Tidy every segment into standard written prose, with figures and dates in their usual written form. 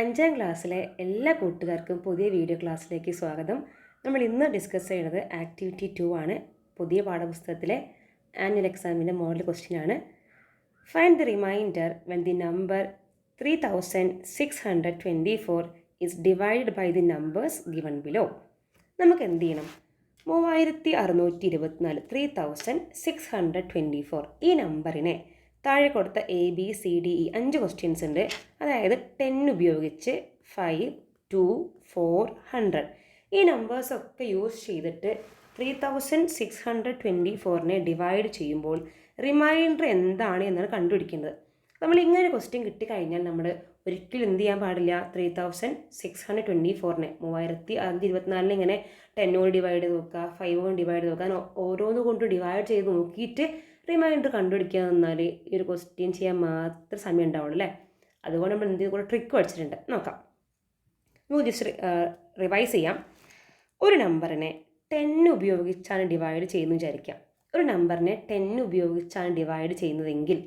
അഞ്ചാം ക്ലാസ്സിലെ എല്ലാ കൂട്ടുകാർക്കും പുതിയ വീഡിയോ ക്ലാസ്സിലേക്ക് സ്വാഗതം. നമ്മൾ ഇന്ന് ഡിസ്കസ് ചെയ്യുന്നത് ആക്ടിവിറ്റി 2 ആണ്. പുതിയ പാഠപുസ്തകത്തിലെ ആനുവൽ എക്സാമിൻ്റെ മോഡൽ ക്വസ്റ്റ്യൻ ആണ്. Find the remainder when the number 3624 is divided by the numbers given below. നമുക്ക് എന്ത് ചെയ്യണം? 3624 3624 ഈ നമ്പറിനെ താഴെ കൊടുത്ത ABCDE 5 ക്വസ്റ്റ്യൻസ് ഉണ്ട്. അതായത് 10 ഉപയോഗിച്ച് 5, 2, 4, 100 ഈ നമ്പേഴ്സൊക്കെ യൂസ് ചെയ്തിട്ട് 3624നെ ഡിവൈഡ് ചെയ്യുമ്പോൾ റിമൈൻഡർ എന്താണ് എന്നാണ് കണ്ടുപിടിക്കേണ്ടത്. നമ്മൾ ഇങ്ങനെ ക്വസ്റ്റ്യൻ കിട്ടിക്കഴിഞ്ഞാൽ നമ്മൾ ഒരിക്കലും എന്ത് ചെയ്യാൻ പാടില്ല? 3624നെ 3624 ഇങ്ങനെ 10 കൊണ്ട് ഡിവൈഡ് ചെയ്ത് നോക്കുക, 5 കൊണ്ട് ഡിവൈഡ് ചെയ്ത് നോക്കുക, ഓരോന്ന് കൊണ്ട് ഡിവൈഡ് ചെയ്ത് നോക്കിയിട്ട് റിമൈൻഡർ കണ്ടുപിടിക്കുക എന്നാൽ ഈ ഒരു ക്വസ്റ്റ്യൻ ചെയ്യാൻ മാത്രം സമയം ഉണ്ടാവുള്ളൂ അല്ലേ. അതുകൊണ്ട് നമ്മൾ എന്തെങ്കിലും കൂടെ ട്രിക്ക് പഠിച്ചിട്ടുണ്ട്, നോക്കാം. നമുക്ക് ജസ്റ്റ് റിവൈസ് ചെയ്യാം. ഒരു നമ്പറിനെ 10 ഉപയോഗിച്ചാണ് ഡിവൈഡ് ചെയ്യുന്നത് വിചാരിക്കാം. ഒരു നമ്പറിനെ 10 ഉപയോഗിച്ചാണ് ഡിവൈഡ് ചെയ്യുന്നതെങ്കിൽ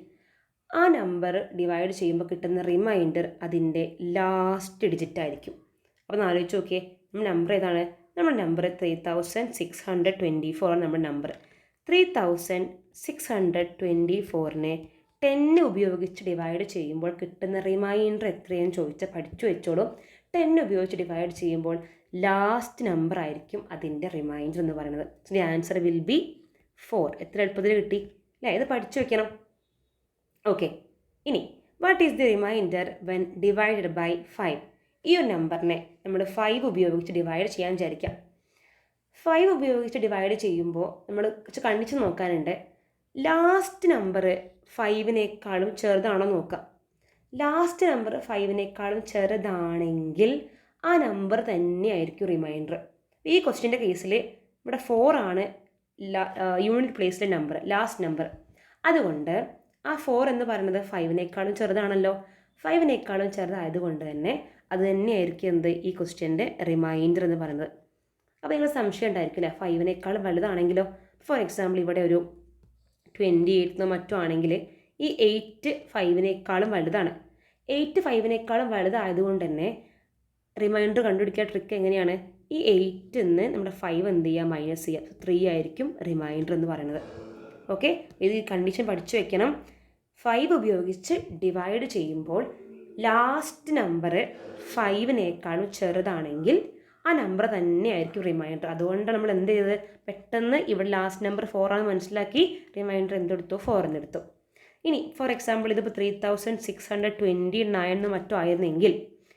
ആ നമ്പർ ഡിവൈഡ് ചെയ്യുമ്പോൾ കിട്ടുന്ന റിമൈൻഡർ അതിൻ്റെ ലാസ്റ്റ് ഡിജിറ്റ് ആയിരിക്കും. അപ്പോൾ ആലോചിച്ച് നോക്കിയേ, നമ്മുടെ നമ്പർ ഏതാണ്? നമ്മുടെ നമ്പർ 3624 ആണ് നമ്മുടെ നമ്പർ. 3624നെ 10 ഉപയോഗിച്ച് ഡിവൈഡ് ചെയ്യുമ്പോൾ കിട്ടുന്ന റിമൈൻഡർ എത്രയെന്ന് ചോദിച്ചാൽ പഠിച്ചു വെച്ചോളൂ. 10 ഉപയോഗിച്ച് ഡിവൈഡ് ചെയ്യുമ്പോൾ ലാസ്റ്റ് നമ്പർ ആയിരിക്കും അതിൻ്റെ റിമൈൻഡർ എന്ന് പറയുന്നത്. The answer will be 4. എത്ര എളുപ്പത്തിൽ കിട്ടി അല്ലേ? ഇത് പഠിച്ചു വെക്കണം. ഓക്കെ, ഇനി what is the remainder when divided by 5? ഈ ഒരു നമ്പറിനെ നമ്മൾ 5 ഉപയോഗിച്ച് ഡിവൈഡ് ചെയ്യാൻ വിചാരിക്കാം. 5 ഉപയോഗിച്ച് ഡിവൈഡ് ചെയ്യുമ്പോൾ നമ്മൾ കണ്ടിച്ച് നോക്കാനുണ്ട്. ലാസ്റ്റ് നമ്പർ 5നേക്കാളും ചെറുതാണോ നോക്കാം. ലാസ്റ്റ് നമ്പർ 5നേക്കാളും ചെറുതാണെങ്കിൽ ആ നമ്പർ തന്നെയായിരിക്കും റിമൈൻഡർ. ഈ ക്വസ്റ്റ്യൻ്റെ കേസിൽ ഇവിടെ 4 ആണ് യൂണിറ്റ് പ്ലേസിലെ നമ്പർ, ലാസ്റ്റ് നമ്പർ. അതുകൊണ്ട് ആ 4 എന്ന് പറയുന്നത് 5നേക്കാളും ചെറുതാണല്ലോ. 5നേക്കാളും ചെറുതായതുകൊണ്ട് തന്നെ അത് തന്നെയായിരിക്കും എന്ത് ഈ ക്വസ്റ്റ്യൻ്റെ റിമൈൻഡർ എന്ന് പറയുന്നത്. അപ്പോൾ നിങ്ങൾ സംശയം ഉണ്ടായിരിക്കില്ല, 5നേക്കാളും വലുതാണെങ്കിലോ? ഫോർ എക്സാമ്പിൾ ഇവിടെ ഒരു 28 മറ്റോ ആണെങ്കിൽ ഈ 8 5നേക്കാളും വലുതാണ്. 8 5നേക്കാളും വലുതായതുകൊണ്ട് തന്നെ റിമൈൻഡർ കണ്ടുപിടിക്കുക ട്രിക്ക് എങ്ങനെയാണ്? ഈ 8ന്ന് നമ്മുടെ 5 എന്ത് ചെയ്യുക? മൈനസ് ചെയ്യുക. 3 ആയിരിക്കും റിമൈൻഡർ എന്ന് പറയുന്നത്. ഓക്കെ, ഇത് കണ്ടീഷൻ പഠിച്ചു വെക്കണം. 5 ഉപയോഗിച്ച് ഡിവൈഡ് ചെയ്യുമ്പോൾ ലാസ്റ്റ് നമ്പർ 5നേക്കാളും ചെറുതാണെങ്കിൽ ആ നമ്പർ തന്നെയായിരിക്കും റിമൈൻഡർ. അതുകൊണ്ടാണ് നമ്മൾ എന്ത് ചെയ്തത്? പെട്ടെന്ന് ഇവിടെ ലാസ്റ്റ് നമ്പർ 4 ആണ് മനസ്സിലാക്കി റിമൈൻഡർ എന്തെടുത്തു? 4 എന്നെടുത്തു. ഇനി ഫോർ എക്സാമ്പിൾ ഇതിപ്പോൾ 3629 മറ്റോ ആയിരുന്നെങ്കിൽ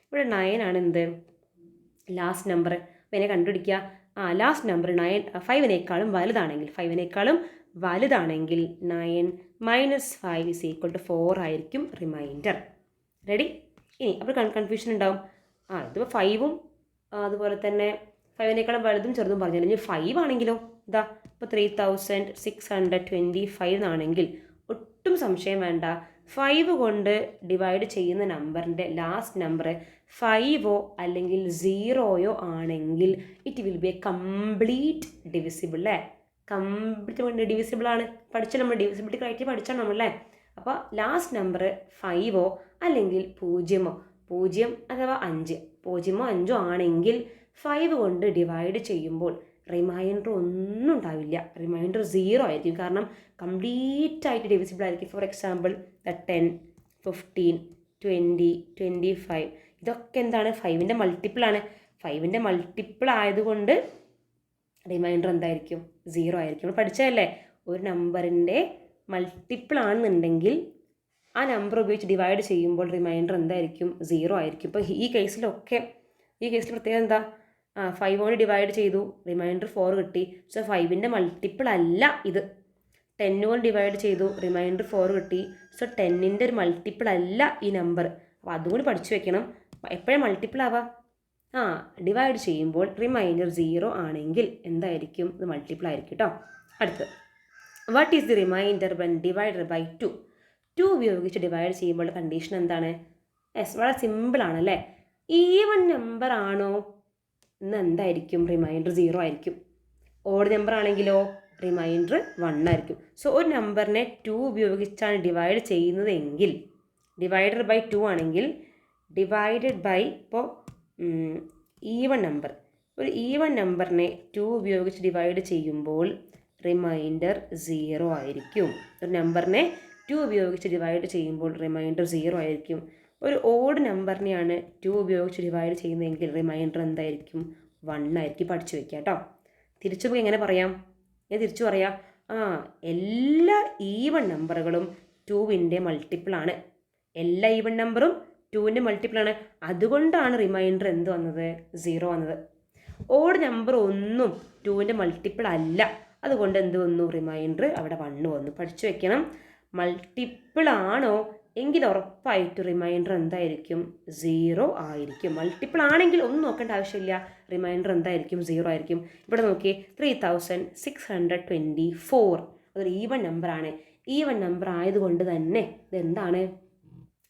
ഇവിടെ 9 ആണ് എന്ത് ലാസ്റ്റ് നമ്പർ. അപ്പോൾ എന്നെ കണ്ടുപിടിക്കുക. ലാസ്റ്റ് നമ്പർ 9 5നേക്കാളും വലുതാണെങ്കിൽ 9 മൈനസ് 5 ഈസ് ഈക്വൽ ടു 4 ആയിരിക്കും റിമൈൻഡർ. റെഡി? ഇനി അപ്പോൾ കൺഫ്യൂഷൻ ഉണ്ടാവും. ഇതിപ്പോൾ 5ഉം അതുപോലെ തന്നെ 5നേക്കാളും വലുതും ചെറുതും പറഞ്ഞാൽ ഇനി 5 ആണെങ്കിലോ? ഇതാ ഇപ്പോൾ 3625 ആണെങ്കിൽ ഒട്ടും സംശയം വേണ്ട, 5 കൊണ്ട് ഡിവൈഡ് ചെയ്യുന്ന നമ്പറിൻ്റെ ലാസ്റ്റ് നമ്പർ 5ഓ അല്ലെങ്കിൽ 0ഓ ആണെങ്കിൽ it will be A complete divisible അല്ലേ. കംപ്ലീറ്റ് ഡിവിസിബിൾ ആണ്. പഠിച്ച നമ്മൾ ഡിവിസിബിലിറ്റി ക്രൈറ്റീരിയ പഠിച്ചാൽ നമ്മളല്ലേ. അപ്പോൾ ലാസ്റ്റ് നമ്പർ 5ഓ അല്ലെങ്കിൽ 0 അഥവാ 5 ആണെങ്കിൽ 5 കൊണ്ട് ഡിവൈഡ് ചെയ്യുമ്പോൾ റിമൈൻഡർ ഒന്നും ഉണ്ടാവില്ല. റിമൈൻഡർ 0 ആയിരിക്കും. കാരണം കംപ്ലീറ്റ് ആയിട്ട് ഡിവിസിബിൾ ആയിരിക്കും. ഫോർ എക്സാമ്പിൾ 10, 15, 20, 25 ഇതൊക്കെ എന്താണ്? 5ൻ്റെ മൾട്ടിപ്പിൾ ആണ്. 5ൻ്റെ മൾട്ടിപ്പിൾ ആയതുകൊണ്ട് റിമൈൻഡർ എന്തായിരിക്കും? 0 ആയിരിക്കും. നമ്മൾ പഠിച്ചതല്ലേ, ഒരു നമ്പറിൻ്റെ മൾട്ടിപ്പിൾ ആണെന്നുണ്ടെങ്കിൽ ആ നമ്പർ ഉപയോഗിച്ച് ഡിവൈഡ് ചെയ്യുമ്പോൾ റിമൈൻഡർ എന്തായിരിക്കും? 0 ആയിരിക്കും. ഇപ്പോൾ ഈ കേസിൽ പ്രത്യേകം എന്താ? 5 കൊണ്ട് ഡിവൈഡ് ചെയ്തു, റിമൈൻഡർ 4 കിട്ടി. സോ 5ൻ്റെ മൾട്ടിപ്പിൾ അല്ല ഇത്. 10 കൊണ്ട് ഡിവൈഡ് ചെയ്തു, റിമൈൻഡർ 4 കിട്ടി. സോ 10ൻ്റെ ഒരു മൾട്ടിപ്പിൾ അല്ല ഈ നമ്പർ. അപ്പോൾ അതും കൂടി പഠിച്ചു വെക്കണം. എപ്പോഴും മൾട്ടിപ്പിൾ ആവാം? ഡിവൈഡ് ചെയ്യുമ്പോൾ റിമൈൻഡർ 0 ആണെങ്കിൽ എന്തായിരിക്കും? ഇത് മൾട്ടിപ്പിൾ ആയിരിക്കും കേട്ടോ. അടുത്ത്, what is the remainder when divided by 2? 2 ഉപയോഗിച്ച് ഡിവൈഡ് ചെയ്യുമ്പോൾ കണ്ടീഷൻ എന്താണ്? വളരെ സിമ്പിളാണല്ലേ. ഈവൻ നമ്പർ ആണോ ഇന്ന് എന്തായിരിക്കും? റിമൈൻഡർ 0 ആയിരിക്കും. ഓഡ് നമ്പർ ആണെങ്കിലോ റിമൈൻഡർ 1 ആയിരിക്കും. സോ ഒരു നമ്പറിനെ 2 ഉപയോഗിച്ചാണ് ഡിവൈഡ് ചെയ്യുന്നതെങ്കിൽ ഡിവൈഡർ ബൈ 2 ആണെങ്കിൽ ഡിവൈഡഡ് ബൈ, ഇപ്പോൾ ഈവൺ നമ്പർ, ഒരു ഈവൺ നമ്പറിനെ 2 ഉപയോഗിച്ച് ഡിവൈഡ് ചെയ്യുമ്പോൾ റിമൈൻഡർ 0 ആയിരിക്കും. ഒരു നമ്പറിനെ 2 ഉപയോഗിച്ച് ഡിവൈഡ് ചെയ്യുമ്പോൾ റിമൈൻഡർ 0 ആയിരിക്കും. ഒരു ഓഡ് നമ്പറിനെയാണ് 2 ഉപയോഗിച്ച് ഡിവൈഡ് ചെയ്യുന്നതെങ്കിൽ റിമൈൻഡർ എന്തായിരിക്കും? 1 ആയിരിക്കും. പഠിച്ചു വയ്ക്കുക കേട്ടോ. തിരിച്ചു പോയി എങ്ങനെ പറയാം? ഞാൻ തിരിച്ചു പറയാം. എല്ലാ ഈവൺ നമ്പറുകളും 2ൻ്റെ മൾട്ടിപ്പിളാണ്. എല്ലാ ഈവൺ നമ്പറും 2ൻ്റെ മൾട്ടിപ്പിളാണ്. അതുകൊണ്ടാണ് റിമൈൻഡർ എന്ത് വന്നത്? 0 വന്നത്. ഓഡ് നമ്പർ ഒന്നും 2ൻ്റെ മൾട്ടിപ്പിൾ അല്ല. അതുകൊണ്ട് എന്ത് വന്നു? റിമൈൻഡർ അവിടെ 1 വന്നു. പഠിച്ചു വെക്കണം. മൾട്ടിപ്പിൾ ആണോ എങ്കിൽ ഉറപ്പായിട്ട് റിമൈൻഡർ എന്തായിരിക്കും? 0 ആയിരിക്കും. മൾട്ടിപ്പിൾ ആണെങ്കിൽ ഒന്നും നോക്കേണ്ട ആവശ്യമില്ല, റിമൈൻഡർ എന്തായിരിക്കും? 0 ആയിരിക്കും. ഇവിടെ നോക്കിയേ, 3624 അതൊരു ഈവൺ നമ്പറാണ്. ഈവൺ നമ്പർ ആയതുകൊണ്ട് തന്നെ ഇതെന്താണ്?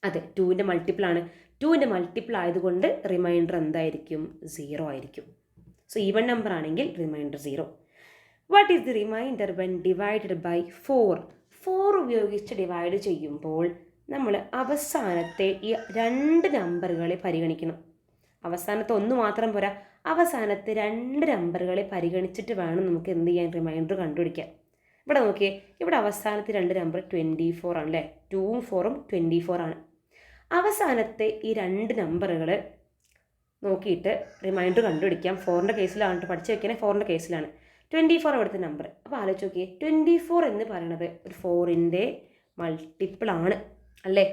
അതെ, 2ൻ്റെ മൾട്ടിപ്പിളാണ്. 2ൻ്റെ മൾട്ടിപ്പിൾ ആയതുകൊണ്ട് റിമൈൻഡർ എന്തായിരിക്കും? 0 ആയിരിക്കും. സോ ഈവൺ നമ്പർ ആണെങ്കിൽ remainder 0. What is the remainder when divided by 4? 4 ഉപയോഗിച്ച് ഡിവൈഡ് ചെയ്യുമ്പോൾ നമ്മൾ അവസാനത്തെ ഈ 2 നമ്പറുകളെ പരിഗണിക്കണം. അവസാനത്തെ 1 മാത്രം പോരാ, അവസാനത്തെ 2 നമ്പറുകളെ പരിഗണിച്ചിട്ട് വേണം നമുക്ക് എന്ത് ചെയ്യാൻ? റിമൈൻഡർ കണ്ടുപിടിക്കാൻ. ഇവിടെ നോക്കിയേ, ഇവിടെ അവസാനത്തെ 2 നമ്പർ 24 ആണ് അല്ലേ? 2ഉം 4ഉം 24 ആണ്. അവസാനത്തെ ഈ 2 നമ്പറുകൾ നോക്കിയിട്ട് റിമൈൻഡർ കണ്ടുപിടിക്കാം. 4ൻ്റെ കേസിലാണ് പഠിച്ചു വെക്കണേ. 4ൻ്റെ കേസിലാണ് 24 അവിടുത്തെ നമ്പർ. അപ്പോൾ ആലോചിച്ച് നോക്കിയേ, 24 എന്ന് പറയുന്നത് ഒരു 4ൻ്റെ മൾട്ടിപ്പിളാണ് അല്ലേ?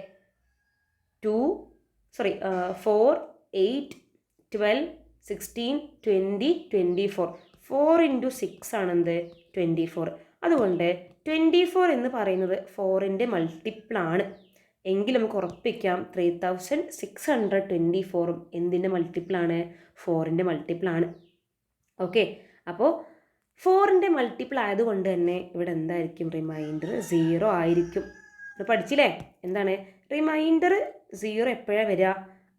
4, 8, 12, 16, 20, 24. 4 × 6 ആണെന്ത്? 24. അതുകൊണ്ട് 24 എന്ന് പറയുന്നത് 4ൻ്റെ മൾട്ടിപ്പിളാണ്. എങ്കിൽ നമുക്ക് ഉറപ്പിക്കാം 3624 എന്തിൻ്റെ മൾട്ടിപ്പിളാണ്? 4ൻ്റെ മൾട്ടിപ്പിളാണ്. ഓക്കെ, അപ്പോൾ 4ൻ്റെ മൾട്ടിപ്പിൾ ആയതുകൊണ്ട് തന്നെ ഇവിടെ എന്തായിരിക്കും? റിമൈൻഡർ 0 ആയിരിക്കും. ഇത് പഠിച്ചില്ലേ? എന്താണ് റിമൈൻഡർ? 0 എപ്പോഴാണ് വരിക?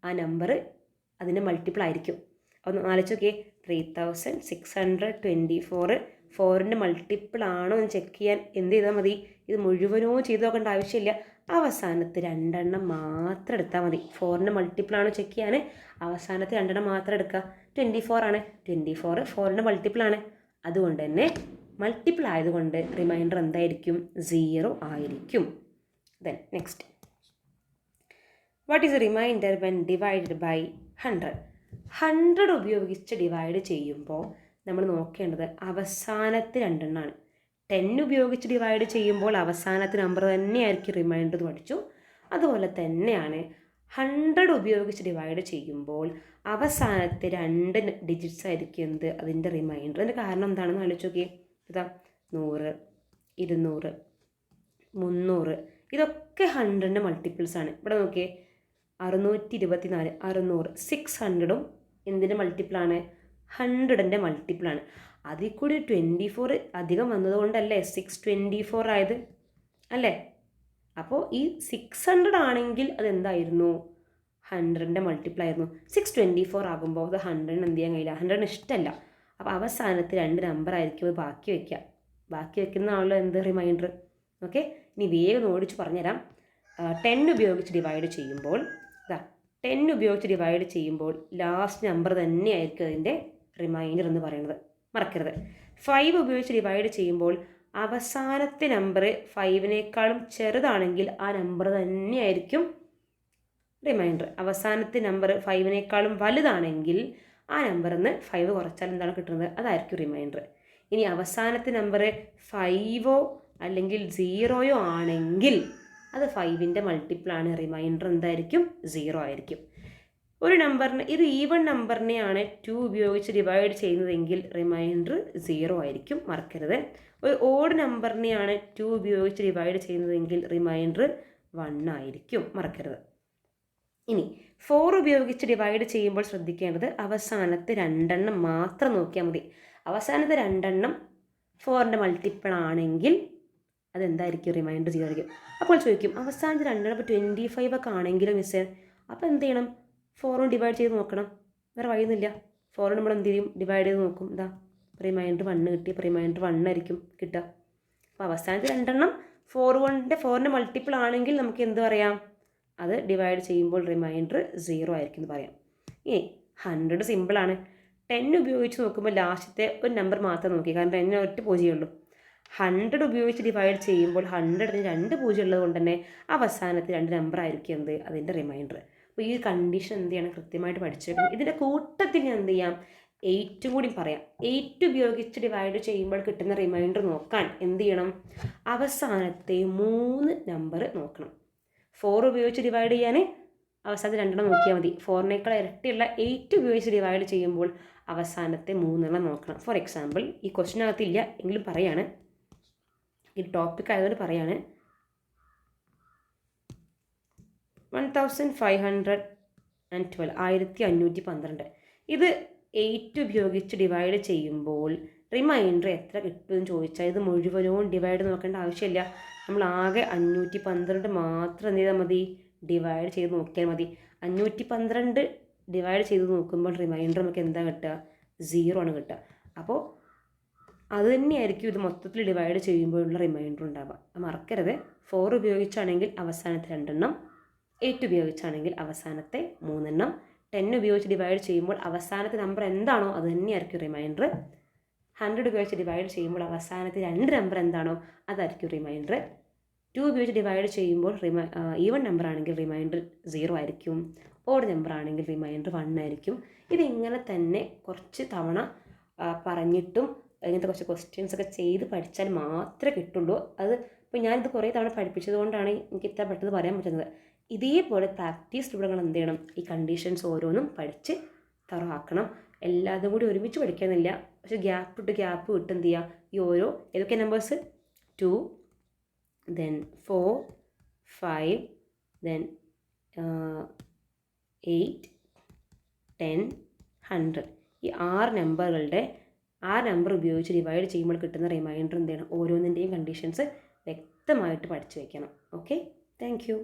ആ നമ്പർ അതിൻ്റെ മൾട്ടിപ്പിൾ ആയിരിക്കും. ഒന്ന് ആലോചിച്ച് നോക്കിയേ, 3624 4ൻ്റെ മൾട്ടിപ്പിൾ ആണോ എന്ന് ചെക്ക് ചെയ്യാൻ എന്ത് ചെയ്താൽ മതി? ഇത് മുഴുവനോ ചെയ്ത് നോക്കേണ്ട ആവശ്യമില്ല. അവസാനത്തെ 2 എണ്ണം മാത്രം എടുത്താൽ മതി. 4ൻ്റെ മൾട്ടിപ്പിൾ ആണോ ചെക്ക് ചെയ്യാൻ അവസാനത്തെ 2 എണ്ണം മാത്രം എടുക്കുക. 24 ആണ്. 24 4ൻ്റെ മൾട്ടിപ്പിൾ ആണ്. അതുകൊണ്ട് തന്നെ മൾട്ടിപ്പിൾ ആയതുകൊണ്ട് റിമൈൻഡർ എന്തായിരിക്കും? 0 ആയിരിക്കും. Then next, what is a remainder when divided by 100? 100 ഉപയോഗിച്ച് ഡിവൈഡ് ചെയ്യുമ്പോൾ നമ്മൾ നോക്കേണ്ടത് അവസാനത്തെ 2 എണ്ണമാണ്. 10 ഉപയോഗിച്ച് ഡിവൈഡ് ചെയ്യുമ്പോൾ അവസാനത്തെ നമ്പർ തന്നെയായിരിക്കും റിമൈൻഡർ എന്ന് പഠിച്ചു. അതുപോലെ തന്നെയാണ് 100 ഉപയോഗിച്ച് ഡിവൈഡ് ചെയ്യുമ്പോൾ അവസാനത്തെ 2 ഡിജിറ്റ്സ് ആയിരിക്കും എന്ത്? അതിൻ്റെ റിമൈൻഡർ. അതിൻ്റെ കാരണം എന്താണെന്ന് ആലോചിച്ച് നോക്കിയേ. ഇതാ 100, 200, 300 ഇതൊക്കെ 100ൻ്റെ മൾട്ടിപ്പിൾസ് ആണ്. ഇവിടെ നോക്കിയേ, 624, 600, 600ഉം എന്തിൻ്റെ മൾട്ടിപ്പിളാണ്? 100ൻ്റെ മൾട്ടിപ്പിളാണ്. അതിൽ കൂടി 24 അധികം വന്നതുകൊണ്ടല്ലേ 624 ആയത് അല്ലേ? അപ്പോൾ ഈ 600 ആണെങ്കിൽ അതെന്തായിരുന്നു? 100ൻ്റെ മൾട്ടിപ്പിൾ ആയിരുന്നു. 624 ആകുമ്പോൾ അത് 100ന് എന്ത് ചെയ്യാൻ കഴിയില്ല, 100ന് ഇഷ്ടമല്ല. അപ്പോൾ അവസാനത്തെ 2 നമ്പർ ആയിരിക്കും അത് ബാക്കി വയ്ക്കുക. ബാക്കി വയ്ക്കുന്നതാണല്ലോ എന്ത്? റിമൈൻഡർ. ഓക്കെ, ഇനി വേഗം ഓടിച്ച് പറഞ്ഞുതരാം. 10 ഉപയോഗിച്ച് ഡിവൈഡ് ചെയ്യുമ്പോൾ 10 ഉപയോഗിച്ച് ഡിവൈഡ് ചെയ്യുമ്പോൾ ലാസ്റ്റ് നമ്പർ തന്നെയായിരിക്കും അതിൻ്റെ റിമൈൻഡർ എന്ന് പറയുന്നത്, മറക്കരുത്. 5 ഉപയോഗിച്ച് ഡിവൈഡ് ചെയ്യുമ്പോൾ അവസാനത്തെ നമ്പർ 5നേക്കാളും ചെറുതാണെങ്കിൽ ആ നമ്പർ തന്നെയായിരിക്കും റിമൈൻഡർ. അവസാനത്തെ നമ്പർ 5നേക്കാളും വലുതാണെങ്കിൽ ആ നമ്പറിൽ നിന്ന് 5 കുറച്ചാൽ എന്താണ് കിട്ടുന്നത്? അതായിരിക്കും റിമൈൻഡർ. ഇനി അവസാനത്തെ നമ്പർ 5ഓ അല്ലെങ്കിൽ 0യോ ആണെങ്കിൽ അത് 5ൻ്റെ മൾട്ടിപ്പിളാണ്. റിമൈൻഡർ എന്തായിരിക്കും? 0 ആയിരിക്കും. ഒരു നമ്പറിന്, ഇത് ഈവൺ നമ്പറിനെയാണ് 2 ഉപയോഗിച്ച് ഡിവൈഡ് ചെയ്യുന്നതെങ്കിൽ റിമൈൻഡർ 0 ആയിരിക്കും, മറക്കരുത്. ഒരു ഓഡ് നമ്പറിനെയാണ് 2 ഉപയോഗിച്ച് ഡിവൈഡ് ചെയ്യുന്നതെങ്കിൽ റിമൈൻഡർ 1 ആയിരിക്കും, മറക്കരുത്. ഇനി 4 ഉപയോഗിച്ച് ഡിവൈഡ് ചെയ്യുമ്പോൾ ശ്രദ്ധിക്കേണ്ടത് അവസാനത്തെ 2 എണ്ണം മാത്രം നോക്കിയാൽ മതി. അവസാനത്തെ 2 എണ്ണം 4ൻ്റെ മൾട്ടിപ്പിൾ ആണെങ്കിൽ അതെന്തായിരിക്കും? റിമൈൻഡർ 0 ആയിരിക്കും. അപ്പോൾ ചോദിക്കും അവസാനത്തെ 2 എണ്ണം ഇപ്പോൾ 25 ഒക്കെ ആണെങ്കിലും മിസ്സേ, അപ്പോൾ എന്ത് ചെയ്യണം? 4 ഡിവൈഡ് ചെയ്ത് നോക്കണം. വേറെ വഴിയൊന്നുമില്ല. 4 നമ്മൾ എന്ത് ചെയ്യും? ഡിവൈഡ് ചെയ്ത് നോക്കും. ഇതാ റിമൈൻഡർ 1 കിട്ടി. അപ്പോൾ റിമൈൻഡർ 1 ആയിരിക്കും കിട്ടുക. അപ്പോൾ അവസാനത്തെ 2 എണ്ണം 4ൻ്റെ മൾട്ടിപ്പിൾ ആണെങ്കിൽ നമുക്ക് എന്ത് പറയാം? അത് ഡിവൈഡ് ചെയ്യുമ്പോൾ റിമൈൻഡർ 0 ആയിരിക്കും എന്ന് പറയാം. ഇനി 100 സിമ്പിളാണ്. 10 ഉപയോഗിച്ച് നോക്കുമ്പോൾ ലാസ്റ്റത്തെ ഒരു നമ്പർ മാത്രം നോക്കി, കാരണം 10 ഒറ്റ പൂജ്യമേ 100 ഉപയോഗിച്ച് ഡിവൈഡ് ചെയ്യുമ്പോൾ 100ന് 2 പൂജ്യം ഉള്ളത് കൊണ്ട് തന്നെ അവസാനത്തെ 2 നമ്പർ ആയിരിക്കും എന്ത് അതിൻ്റെ റിമൈൻഡർ. അപ്പോൾ ഈ കണ്ടീഷൻ എന്ത് ചെയ്യണം, കൃത്യമായിട്ട് പഠിച്ചെടുക്കണം. ഇതിൻ്റെ കൂട്ടത്തിൽ ഞാൻ എന്ത് ചെയ്യാം, 8 കൂടി പറയാം. 8 ഉപയോഗിച്ച് ഡിവൈഡ് ചെയ്യുമ്പോൾ കിട്ടുന്ന റിമൈൻഡർ നോക്കാൻ എന്ത് ചെയ്യണം, അവസാനത്തെ 3 നമ്പർ നോക്കണം. 4 ഉപയോഗിച്ച് ഡിവൈഡ് ചെയ്യാൻ അവസാനത്തെ 2 നോക്കിയാൽ മതി. 4നേക്കാൾ ഇരട്ടിയുള്ള 8 ഉപയോഗിച്ച് ഡിവൈഡ് ചെയ്യുമ്പോൾ അവസാനത്തെ 3 നോക്കണം. ഫോർ എക്സാമ്പിൾ ഈ ക്വസ്റ്റിനകത്തില്ല എങ്കിലും പറയാണ്, ഈ ടോപ്പിക് ആയതുകൊണ്ട് പറയാണ്. 1512 1512 ഇത് 8 ഉപയോഗിച്ച് ഡിവൈഡ് ചെയ്യുമ്പോൾ റിമൈൻഡർ എത്ര കിട്ടുമെന്ന് ചോദിച്ചാൽ ഇത് മുഴുവനും ഡിവൈഡ് നോക്കേണ്ട ആവശ്യമില്ല. നമ്മൾ ആകെ 512 മാത്രം എന്ത് ചെയ്താൽ മതി, ഡിവൈഡ് ചെയ്ത് നോക്കിയാൽ മതി. 512 ഡിവൈഡ് ചെയ്ത് നോക്കുമ്പോൾ റിമൈൻഡർ നമുക്ക് എന്താ കിട്ടുക, 0 ആണ് കിട്ടുക. അപ്പോൾ അത് തന്നെയായിരിക്കും ഇത് മൊത്തത്തിൽ ഡിവൈഡ് ചെയ്യുമ്പോഴുള്ള റിമൈൻഡർ ഉണ്ടാവുക. മറക്കരുത്. 4 ഉപയോഗിച്ചാണെങ്കിൽ അവസാനത്തെ 2 8 ഉപയോഗിച്ചാണെങ്കിൽ അവസാനത്തെ 3 10 ഉപയോഗിച്ച് ഡിവൈഡ് ചെയ്യുമ്പോൾ അവസാനത്തെ നമ്പർ എന്താണോ അത് തന്നെയായിരിക്കും റിമൈൻഡർ. 100 ഉപയോഗിച്ച് ഡിവൈഡ് ചെയ്യുമ്പോൾ അവസാനത്തെ 2 നമ്പർ എന്താണോ അതായിരിക്കും റിമൈൻഡർ. 2 ഉപയോഗിച്ച് ഡിവൈഡ് ചെയ്യുമ്പോൾ ഈവൺ നമ്പർ ആണെങ്കിൽ റിമൈൻഡർ 0 ആയിരിക്കും. ഓഡ് നമ്പർ ആണെങ്കിൽ റിമൈൻഡർ 1 ആയിരിക്കും. ഇതിങ്ങനെ തന്നെ കുറച്ച് തവണ പറഞ്ഞിട്ടും ഇങ്ങനത്തെ കുറച്ച് ക്വസ്റ്റ്യൻസ് ഒക്കെ ചെയ്ത് പഠിച്ചാൽ മാത്രമേ കിട്ടുള്ളൂ. അത് ഇപ്പോൾ ഞാനിത് കുറേ തവണ പഠിപ്പിച്ചത് കൊണ്ടാണ് എനിക്ക് ഇത്ര പെട്ടെന്ന് പറയാൻ പറ്റുന്നത്. ഇതേപോലെ പ്രാക്ടീസ് നിങ്ങൾ എന്ത് ചെയ്യണം, ഈ കണ്ടീഷൻസ് ഓരോന്നും പഠിച്ച് തറവാക്കണം. എല്ലാതും കൂടി ഒരുമിച്ച് പഠിക്കാനില്ല, പക്ഷേ ഗ്യാപ്പ് വിട്ട് എന്ത് ചെയ്യുക, ഈ ഓരോ ഏതൊക്കെ നമ്പേഴ്സ് 2 then 4 5 then 8 10 100 ഈ 6 നമ്പറുകളുടെ നമ്പർ ഉപയോഗിച്ച് ഡിവൈഡ് ചെയ്യുമ്പോൾ കിട്ടുന്ന റിമൈൻഡർ എന്ത് ചെയ്യണം, ഓരോന്നിൻ്റെയും കണ്ടീഷൻസ് വ്യക്തമായിട്ട് പഠിച്ചു വയ്ക്കണം. Okay, thank you.